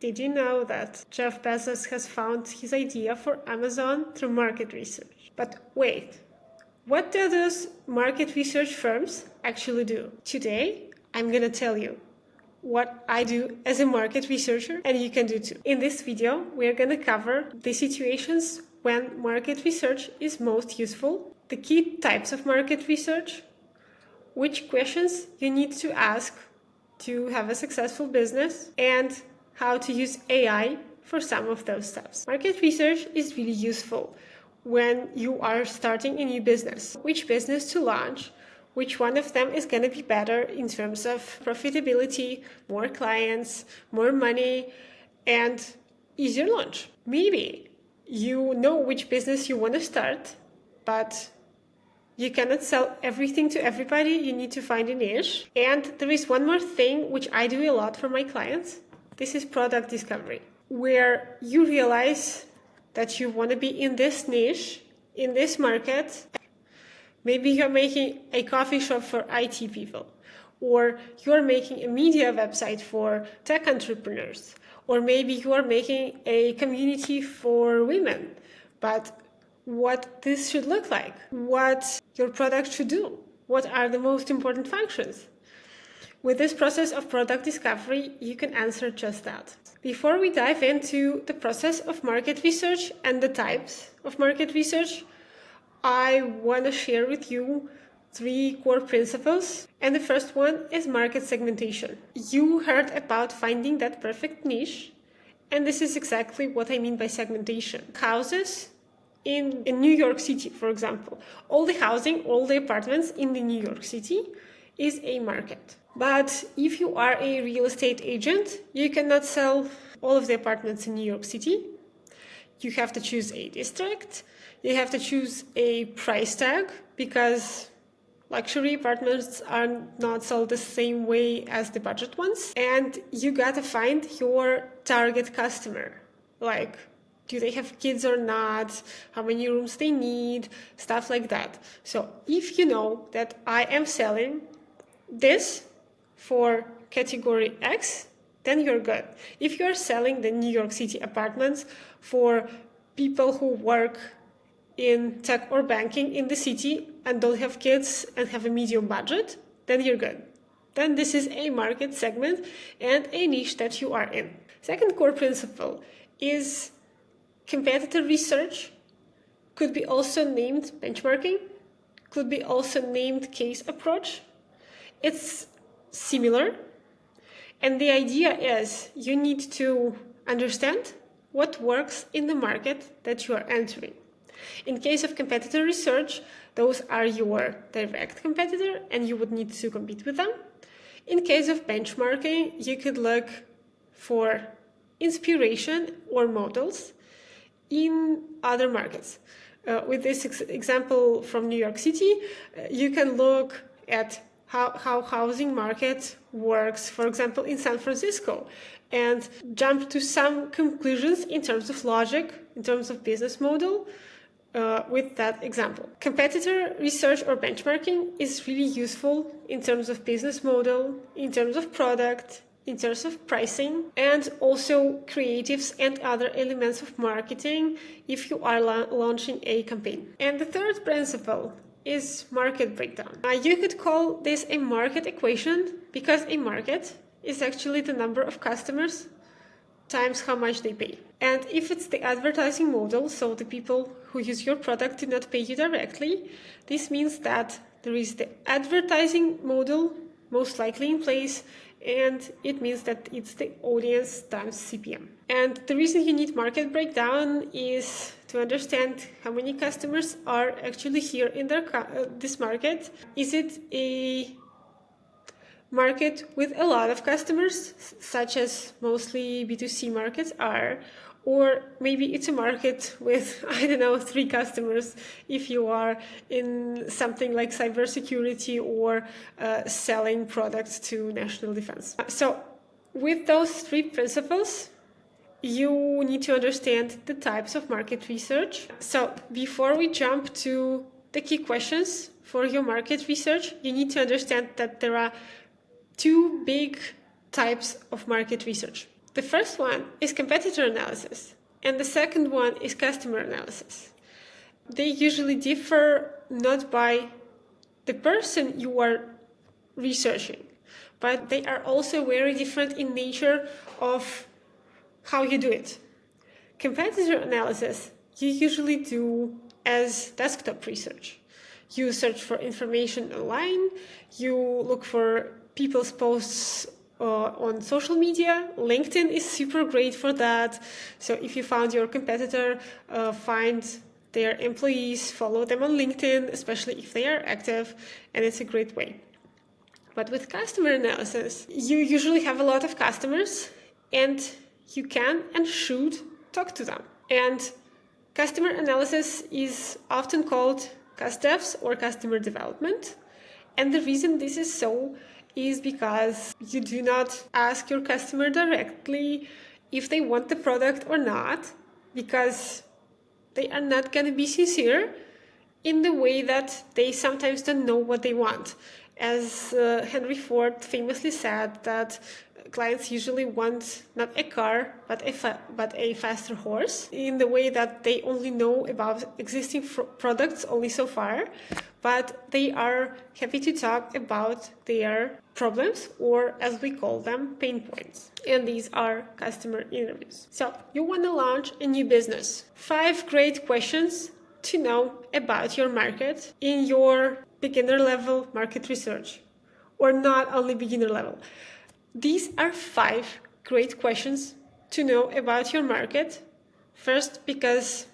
Did you know that Jeff Bezos has found his idea for Amazon through market research? But wait, what do those market research firms actually do? Today, I'm gonna tell you what I do as a market researcher, and you can do too. In this video, we're gonna cover the situations when market research is most useful, the key types of market research, which questions you need to ask to have a successful business, and how to use AI for some of those steps. Market research is really useful when you are starting a new business. Which business to launch, which one of them is going to be better in terms of profitability, more clients, more money, and easier launch. Maybe you know which business you want to start, but you cannot sell everything to everybody. You need to find a niche. And there is one more thing which I do a lot for my clients. This is product discovery, where you realize that you want to be in this niche, in this market. Maybe you're making a coffee shop for IT people, or you're making a media website for tech entrepreneurs, or maybe you are making a community for women. But what this should look like, what your product should do, what are the most important functions. With this process of product discovery, you can answer just that. Before we dive into the process of market research and the types of market research, I want to share with you 3 core principles. And the first one is market segmentation. You heard about finding that perfect niche, and this is exactly what I mean by segmentation. Houses in New York City, for example, all the housing, all the apartments in the New York City is a market. But if you are a real estate agent, you cannot sell all of the apartments in New York City. You have to choose a district. You have to choose a price tag, because luxury apartments are not sold the same way as the budget ones. And you gotta find your target customer. Like, do they have kids or not? How many rooms they need? Stuff like that. So if you know that I am selling this for category X, then you're good. If you're selling the New York City apartments for people who work in tech or banking in the city and don't have kids and have a medium budget, then you're good. Then this is a market segment and a niche that you are in. Second core principle is competitor research, could be also named benchmarking, could be also named case approach. It's similar, and the idea is you need to understand what works in the market that you are entering. In case of competitor research, those are your direct competitor and you would need to compete with them. In case of benchmarking, you could look for inspiration or models in other markets. With this example from New York City, you can look at how housing market works, for example, in San Francisco, and jump to some conclusions in terms of logic, in terms of business model, with that example. Competitor research or benchmarking is really useful in terms of business model, in terms of product, in terms of pricing, and also creatives and other elements of marketing if you are launching a campaign. And the third principle is market breakdown. You could call this a market equation, because a market is actually the number of customers times how much they pay. And if it's the advertising model, so the people who use your product do not pay you directly, this means that there is the advertising model most likely in place, and it means that it's the audience times CPM. And the reason you need market breakdown is to understand how many customers are actually here in this market. Is it a market with a lot of customers, such as mostly B2C markets are, or maybe it's a market with, 3 customers if you are in something like cybersecurity or selling products to national defense. So with those 3 principles, you need to understand the types of market research. So before we jump to the key questions for your market research, you need to understand that there are 2 big types of market research. The first one is competitor analysis, and the second one is customer analysis. They usually differ not by the person you are researching, but they are also very different in nature of how you do it. Competitor analysis you usually do as desktop research. You search for information online, you look for people's posts on social media. LinkedIn is super great for that. So if you found your competitor, find their employees, follow them on LinkedIn, especially if they are active, and it's a great way. But with customer analysis, you usually have a lot of customers, and you can and should talk to them. And customer analysis is often called CusDevs or customer development. And the reason this is so is because you do not ask your customer directly if they want the product or not, because they are not going to be sincere in the way that they sometimes don't know what they want. As Henry Ford famously said, that clients usually want not a car, but a faster horse, in the way that they only know about existing products only so far, but they are happy to talk about their problems, or as we call them, pain points. And these are customer interviews. So you want to launch a new business. 5 great questions to know about your market in your beginner level market research, or not only beginner level. These are 5 great questions to know about your market. First, because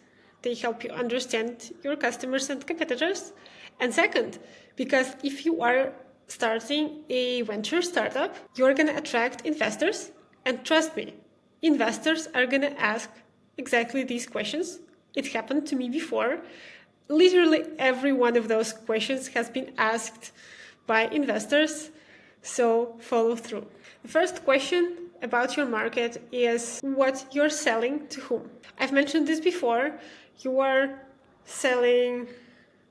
they help you understand your customers and competitors. And second, because if you are starting a venture startup, you're going to attract investors. And trust me, investors are going to ask exactly these questions. It happened to me before. Literally every one of those questions has been asked by investors, so follow through. The first question about your market is what you're selling to whom. I've mentioned this before. You are selling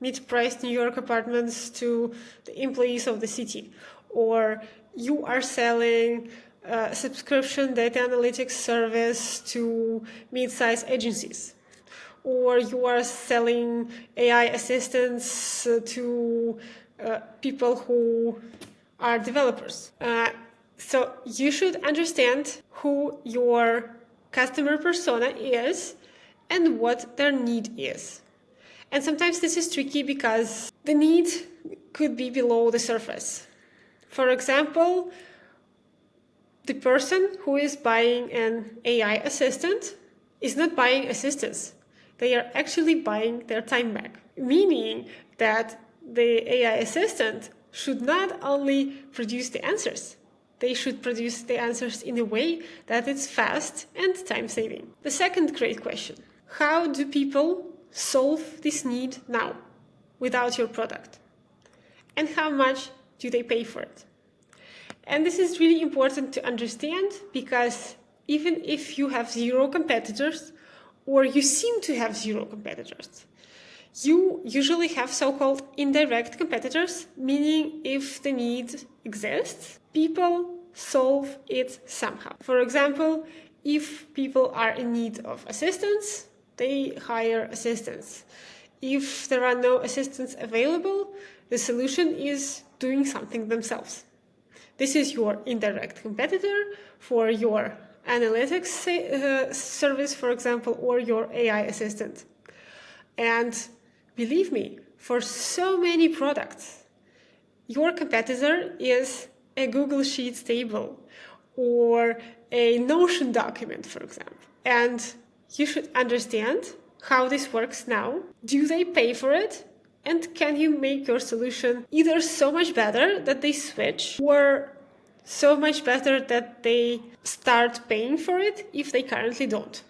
mid-priced New York apartments to the employees of the city, or you are selling a subscription data analytics service to mid-size agencies, or you are selling AI assistants to people who are developers. So you should understand who your customer persona is and what their need is. And sometimes this is tricky because the need could be below the surface. For example, the person who is buying an AI assistant is not buying assistance. They are actually buying their time back, meaning that the AI assistant should not only produce the answers, they should produce the answers in a way that it's fast and time-saving. The second great question: how do people solve this need now without your product? And how much do they pay for it? And this is really important to understand, because even if you have 0 competitors, or you seem to have 0 competitors, you usually have so-called indirect competitors, meaning if the need exists, people solve it somehow. For example, if people are in need of assistance, they hire assistants. If there are no assistants available, the solution is doing something themselves. This is your indirect competitor for your analytics service, for example, or your AI assistant. And believe me, for so many products, your competitor is a Google Sheets table or a Notion document, for example. And you should understand how this works now. Do they pay for it? And can you make your solution either so much better that they switch, or so much better that they start paying for it if they currently don't?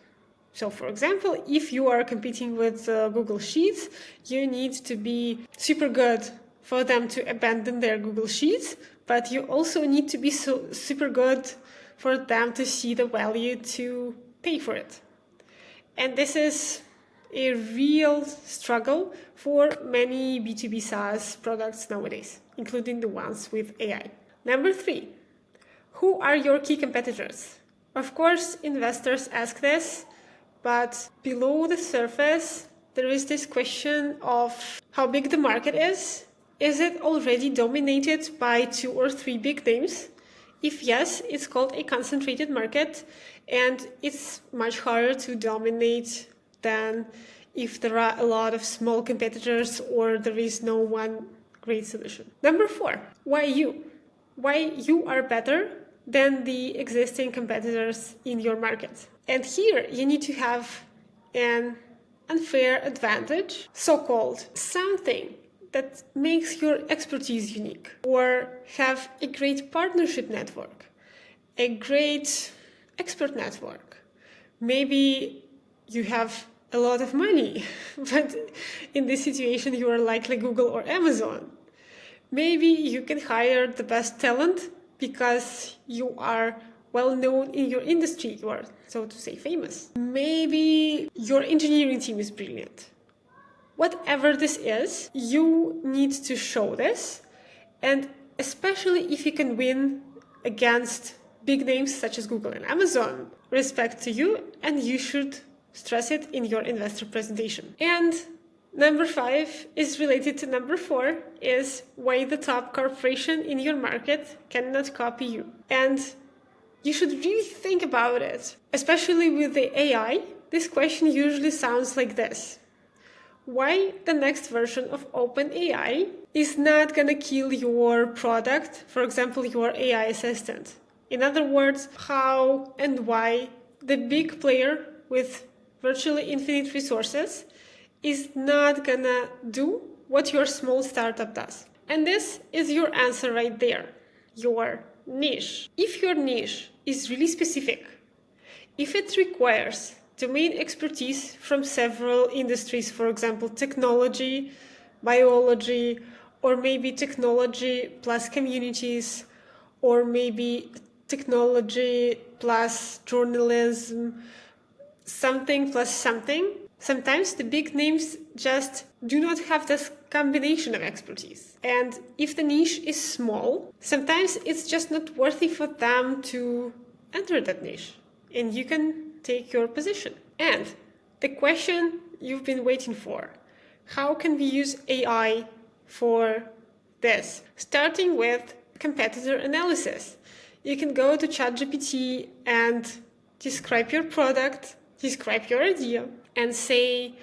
So, for example, if you are competing with Google Sheets, you need to be super good for them to abandon their Google Sheets, but you also need to be super good for them to see the value to pay for it. And this is a real struggle for many B2B SaaS products nowadays, including the ones with AI. Number 3, who are your key competitors? Of course, investors ask this, but below the surface, there is this question of how big the market is. Is it already dominated by 2 or 3 big names? If yes, it's called a concentrated market, and it's much harder to dominate than if there are a lot of small competitors or there is no one great solution. Number 4, why you? Why you are better than the existing competitors in your market. And here you need to have an unfair advantage, so-called something that makes your expertise unique, or have a great partnership network, a great expert network. Maybe you have a lot of money, but in this situation you are likely Google or Amazon. Maybe you can hire the best talent because you are well known in your industry, you are, so to say, famous. Maybe your engineering team is brilliant. Whatever this is, you need to show this, and especially if you can win against big names such as Google and Amazon, respect to you, and you should stress it in your investor presentation. And number 5 is related to number 4, is why the top corporation in your market cannot copy you. And you should really think about it. Especially with the AI, this question usually sounds like this. Why the next version of OpenAI is not gonna kill your product, for example, your AI assistant. In other words, how and why the big player with virtually infinite resources is not gonna do what your small startup does. And this is your answer right there, your niche. If your niche is really specific, if it requires domain expertise from several industries, for example, technology, biology, or maybe technology plus communities, or maybe technology plus journalism, something plus something. Sometimes the big names just do not have this combination of expertise. And if the niche is small, sometimes it's just not worthy for them to enter that niche. And you can take your position. And the question you've been waiting for, how can we use AI for this? Starting with competitor analysis. You can go to ChatGPT and describe your product, describe your idea, and say,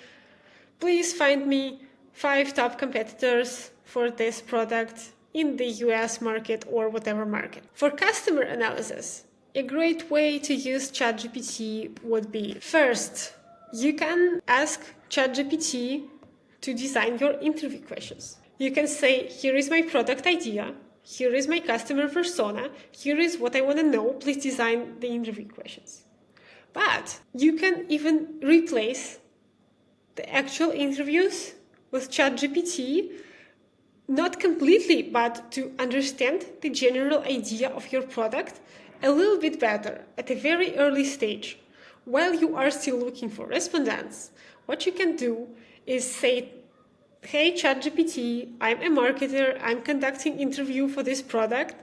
please find me 5 top competitors for this product in the US market or whatever market. For customer analysis, a great way to use ChatGPT would be, first, you can ask ChatGPT to design your interview questions. You can say, here is my product idea, here is my customer persona, here is what I want to know, please design the interview questions. But you can even replace the actual interviews with ChatGPT, not completely, but to understand the general idea of your product a little bit better at a very early stage. While you are still looking for respondents, what you can do is say, hey ChatGPT, I'm a marketer, I'm conducting interview for this product.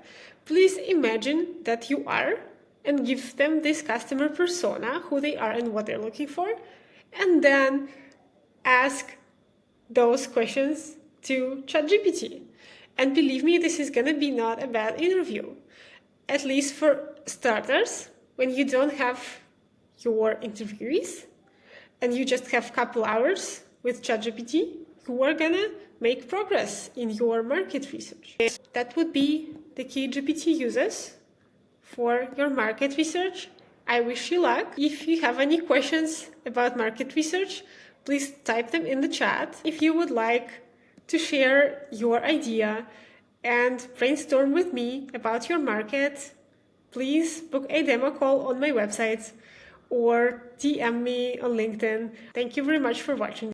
Please imagine that you are, and give them this customer persona, who they are and what they're looking for, and then ask those questions to ChatGPT. And believe me, this is gonna be not a bad interview. At least for starters, when you don't have your interviewees and you just have a couple hours with ChatGPT, you are gonna make progress in your market research. That would be the key GPT uses for your market research. I wish you luck. If you have any questions about market research, please type them in the chat. If you would like to share your idea and brainstorm with me about your market, please book a demo call on my website or DM me on LinkedIn. Thank you very much for watching.